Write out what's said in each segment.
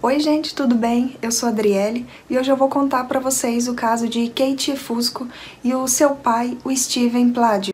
Oi gente, tudo bem? Eu sou a Adriele e hoje eu vou contar para vocês o caso de Kate Fusco e o seu pai, o Steven Pladio.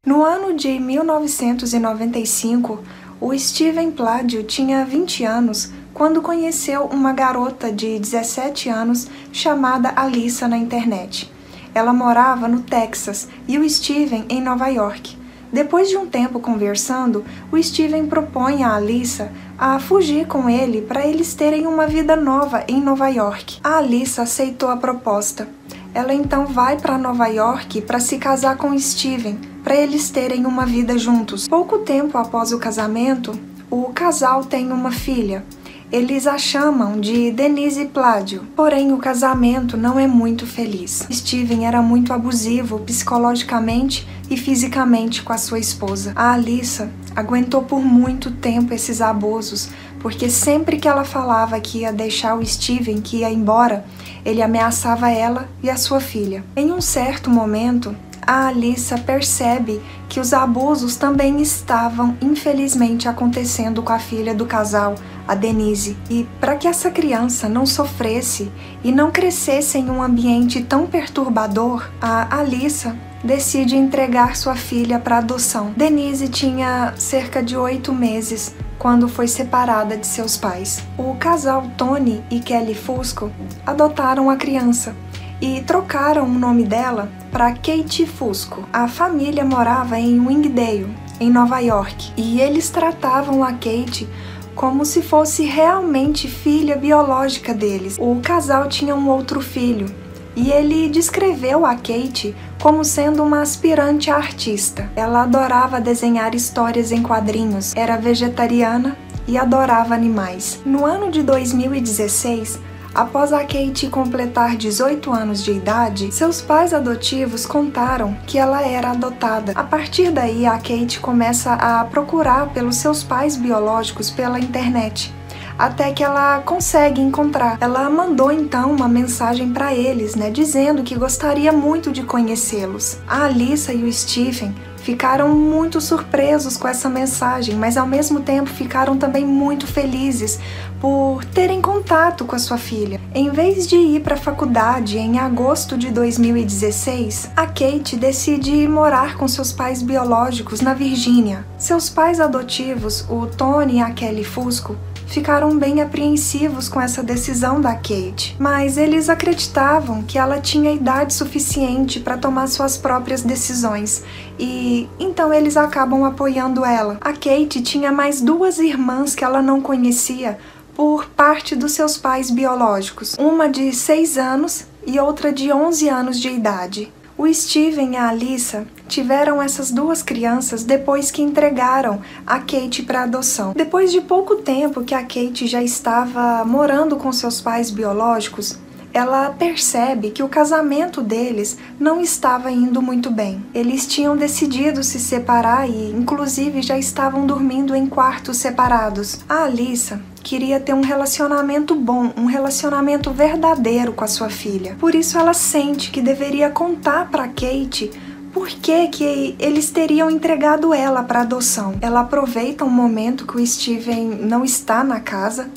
No ano de 1995, o Steven Pladio tinha 20 anos quando conheceu uma garota de 17 anos chamada Alyssa na internet. Ela morava no Texas e o Steven em Nova York. Depois de um tempo conversando, o Steven propõe a Alyssa a fugir com ele para eles terem uma vida nova em Nova York. A Alyssa aceitou a proposta. Ela então vai para Nova York para se casar com o Steven, para eles terem uma vida juntos. Pouco tempo após o casamento, o casal tem uma filha. Eles a chamam de Denise Pladio, porém o casamento não é muito feliz. Steven era muito abusivo psicologicamente e fisicamente com a sua esposa. A Alyssa aguentou por muito tempo esses abusos, porque sempre que ela falava que ia deixar o Steven, que ia embora, ele ameaçava ela e a sua filha. Em um certo momento, a Alyssa percebe que os abusos também estavam, infelizmente, acontecendo com a filha do casal, a Denise. E para que essa criança não sofresse e não crescesse em um ambiente tão perturbador, a Alyssa decide entregar sua filha para adoção. Denise tinha cerca de 8 meses quando foi separada de seus pais. O casal Tony e Kelly Fusco adotaram a criança e trocaram o nome dela para Kate Fusco. A família morava em Wingdale, em Nova York, e eles tratavam a Kate como se fosse realmente filha biológica deles. O casal tinha um outro filho, e ele descreveu a Kate como sendo uma aspirante a artista. Ela adorava desenhar histórias em quadrinhos, era vegetariana e adorava animais. No ano de 2016, após a Kate completar 18 anos de idade, seus pais adotivos contaram que ela era adotada. A partir daí, a Kate começa a procurar pelos seus pais biológicos pela internet, até que ela consegue encontrar. Ela mandou então uma mensagem para eles, dizendo que gostaria muito de conhecê-los. A Alyssa e o Steven ficaram muito surpresos com essa mensagem, mas ao mesmo tempo ficaram também muito felizes por terem contato com a sua filha. Em vez de ir para a faculdade em agosto de 2016, a Kate decide ir morar com seus pais biológicos na Virgínia. Seus pais adotivos, o Tony e a Kelly Fusco, ficaram bem apreensivos com essa decisão da Kate, mas eles acreditavam que ela tinha idade suficiente para tomar suas próprias decisões e então eles acabam apoiando ela. A Kate tinha mais 2 irmãs que ela não conhecia por parte dos seus pais biológicos, uma de 6 anos e outra de 11 anos de idade. O Steven e a Alyssa tiveram essas 2 crianças depois que entregaram a Kate para adoção. Depois de pouco tempo que a Kate já estava morando com seus pais biológicos, ela percebe que o casamento deles não estava indo muito bem. Eles tinham decidido se separar e, inclusive, já estavam dormindo em quartos separados. A Alyssa queria ter um relacionamento bom, um relacionamento verdadeiro com a sua filha. Por isso ela sente que deveria contar para Kate por que eles teriam entregado ela para adoção. Ela aproveita um momento que o Steven não está na casa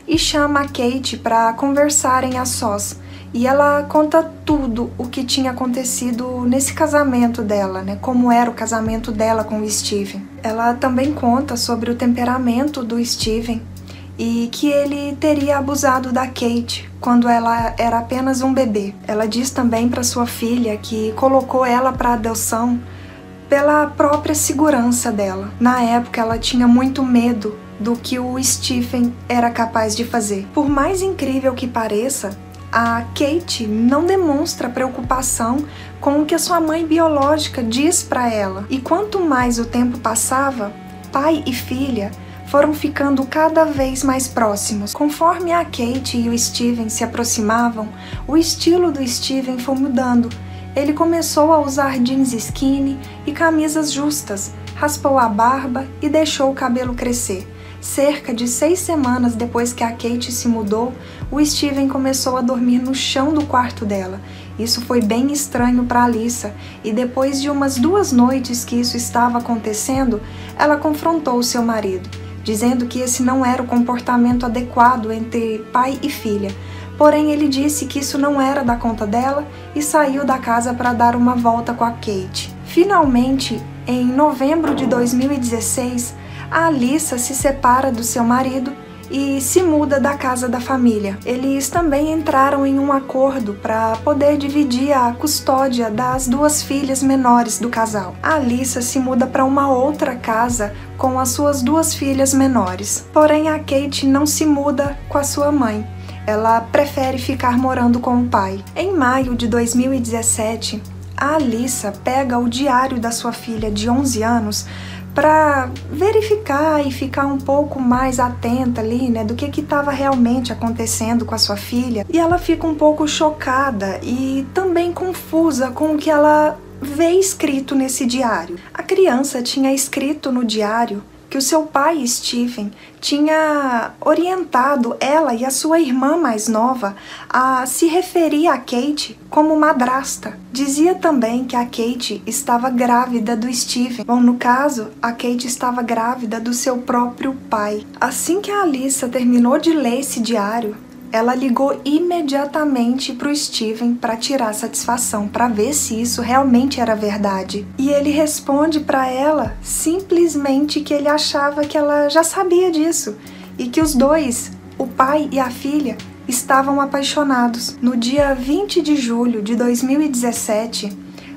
e chama a Kate para conversarem a sós. E ela conta tudo o que tinha acontecido nesse casamento dela, como era o casamento dela com o Steven. Ela também conta sobre o temperamento do Steven e que ele teria abusado da Kate quando ela era apenas um bebê. Ela diz também para sua filha que colocou ela para adoção pela própria segurança dela. Na época ela tinha muito medo do que o Steven era capaz de fazer. Por mais incrível que pareça, a Kate não demonstra preocupação com o que a sua mãe biológica diz para ela. E quanto mais o tempo passava, pai e filha foram ficando cada vez mais próximos. Conforme a Kate e o Steven se aproximavam, o estilo do Steven foi mudando. Ele começou a usar jeans skinny e camisas justas, raspou a barba e deixou o cabelo crescer. Cerca de 6 semanas depois que a Kate se mudou, o Steven começou a dormir no chão do quarto dela Isso foi bem estranho para Alyssa, e depois de umas 2 noites que isso estava acontecendo, ela confrontou seu marido, dizendo que esse não era o comportamento adequado entre pai e filha. Porém, ele disse que isso não era da conta dela e saiu da casa para dar uma volta com a Kate. Finalmente, em novembro de 2016, a Alyssa se separa do seu marido e se muda da casa da família. Eles também entraram em um acordo para poder dividir a custódia das 2 filhas menores do casal. A Alyssa se muda para uma outra casa com as suas 2 filhas menores. Porém, a Kate não se muda com a sua mãe. Ela prefere ficar morando com o pai. Em maio de 2017, a Alyssa pega o diário da sua filha de 11 anos para verificar e ficar um pouco mais atenta ali, né, do que estava realmente acontecendo com a sua filha. E ela fica um pouco chocada e também confusa com o que ela vê escrito nesse diário. A criança tinha escrito no diário que o seu pai, Stephen, tinha orientado ela e a sua irmã mais nova a se referir a Kate como madrasta. Dizia também que a Kate estava grávida do Stephen. Bom, no caso, a Kate estava grávida do seu próprio pai. Assim que a Alyssa terminou de ler esse diário, ela ligou imediatamente para o Stephen para tirar satisfação, para ver se isso realmente era verdade. E ele responde para ela simplesmente que ele achava que ela já sabia disso e que os dois, o pai e a filha, estavam apaixonados. No dia 20 de julho de 2017,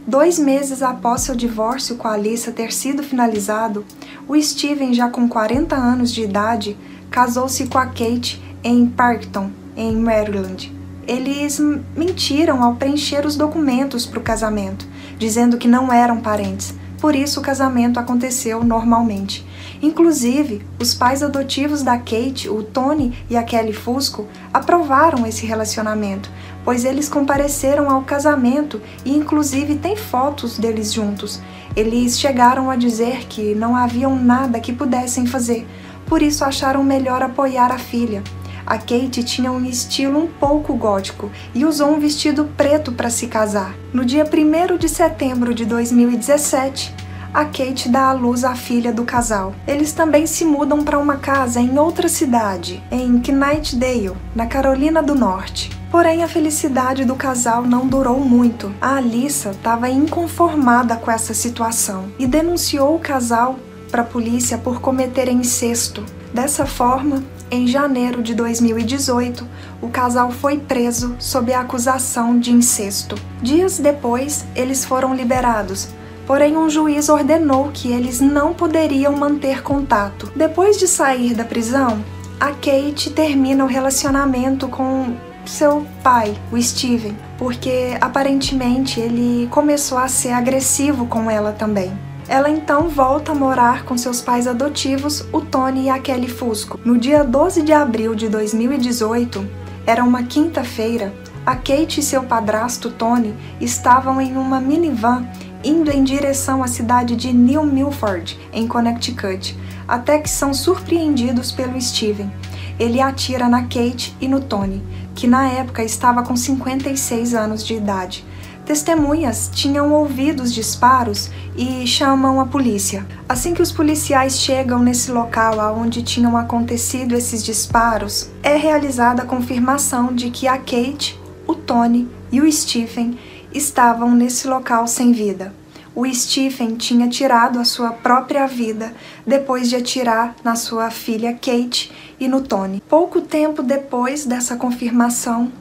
2 meses após seu divórcio com a Alyssa ter sido finalizado, o Stephen, já com 40 anos de idade, casou-se com a Kate em Parkton, em Maryland. Eles mentiram ao preencher os documentos para o casamento, dizendo que não eram parentes. Por isso o casamento aconteceu normalmente. Inclusive, os pais adotivos da Kate, o Tony e a Kelly Fusco, aprovaram esse relacionamento, pois eles compareceram ao casamento e inclusive tem fotos deles juntos. Eles chegaram a dizer que não haviam nada que pudessem fazer, por isso acharam melhor apoiar a filha. A Kate tinha um estilo um pouco gótico e usou um vestido preto para se casar. No dia 1º de setembro de 2017, a Kate dá à luz a filha do casal. Eles também se mudam para uma casa em outra cidade, em Knightdale, na Carolina do Norte. Porém, a felicidade do casal não durou muito. A Alyssa estava inconformada com essa situação e denunciou o casal para a polícia por cometer incesto. Dessa forma, em janeiro de 2018, o casal foi preso sob a acusação de incesto. Dias depois, eles foram liberados, porém um juiz ordenou que eles não poderiam manter contato. Depois de sair da prisão, a Kate termina o relacionamento com seu pai, o Stephen, porque aparentemente ele começou a ser agressivo com ela também. Ela então volta a morar com seus pais adotivos, o Tony e a Kelly Fusco. No dia 12 de abril de 2018, era uma quinta-feira, a Kate e seu padrasto Tony estavam em uma minivan indo em direção à cidade de New Milford, em Connecticut, até que são surpreendidos pelo Stephen. Ele atira na Kate e no Tony, que na época estava com 56 anos de idade. Testemunhas tinham ouvido os disparos e chamam a polícia. Assim que os policiais chegam nesse local onde tinham acontecido esses disparos, é realizada a confirmação de que a Kate, o Tony e o Stephen estavam nesse local sem vida. O Stephen tinha tirado a sua própria vida depois de atirar na sua filha Kate e no Tony. Pouco tempo depois dessa confirmação,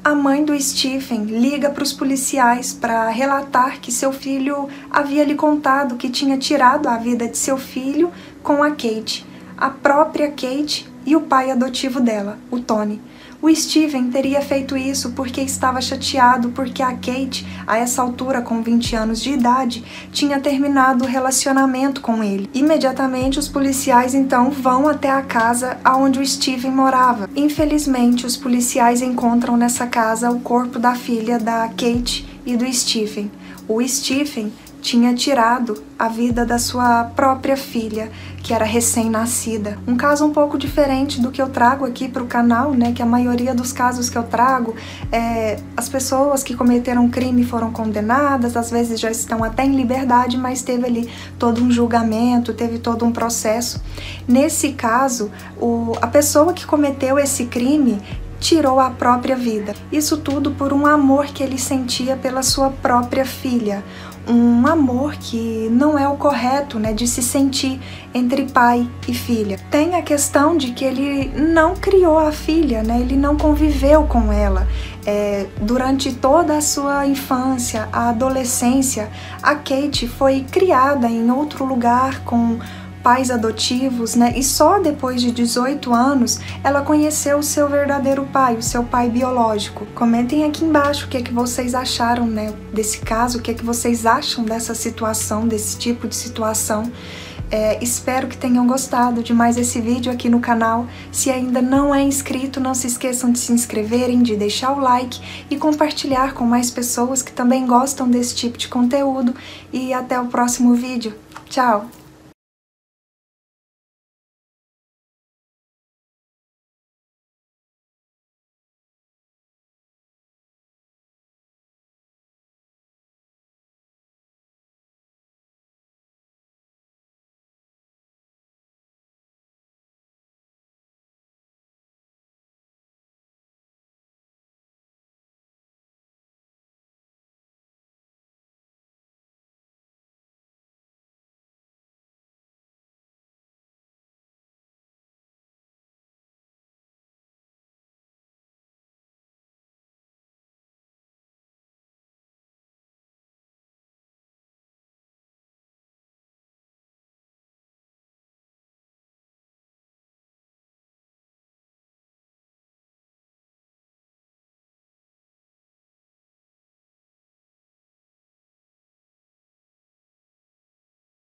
a mãe do Stephen liga para os policiais para relatar que seu filho havia lhe contado que tinha tirado a vida de seu filho com a Kate, a própria Kate e o pai adotivo dela, o Tony. O Stephen teria feito isso porque estava chateado porque a Kate, a essa altura com 20 anos de idade, tinha terminado o relacionamento com ele. Imediatamente os policiais então vão até a casa onde o Stephen morava. Infelizmente, os policiais encontram nessa casa o corpo da filha da Kate e do Stephen. O Stephen tinha tirado a vida da sua própria filha, que era recém-nascida. Um caso um pouco diferente do que eu trago aqui para o canal, né? Que a maioria dos casos que eu trago, as pessoas que cometeram crime foram condenadas, às vezes já estão até em liberdade, mas teve ali todo um julgamento, teve todo um processo. Nesse caso, a pessoa que cometeu esse crime tirou a própria vida. Isso tudo por um amor que ele sentia pela sua própria filha. Um amor que não é o correto, né, de se sentir entre pai e filha. Tem a questão de que ele não criou a filha, né, ele não conviveu com ela. Durante toda a sua infância, a adolescência, a Kate foi criada em outro lugar com pais adotivos, né? E só depois de 18 anos ela conheceu o seu verdadeiro pai, o seu pai biológico. Comentem aqui embaixo o que é que vocês acharam, né, desse caso, o que é que vocês acham dessa situação, desse tipo de situação. Espero que tenham gostado de mais esse vídeo aqui no canal. Se ainda não é inscrito, não se esqueçam de se inscreverem, de deixar o like e compartilhar com mais pessoas que também gostam desse tipo de conteúdo. E até o próximo vídeo. Tchau!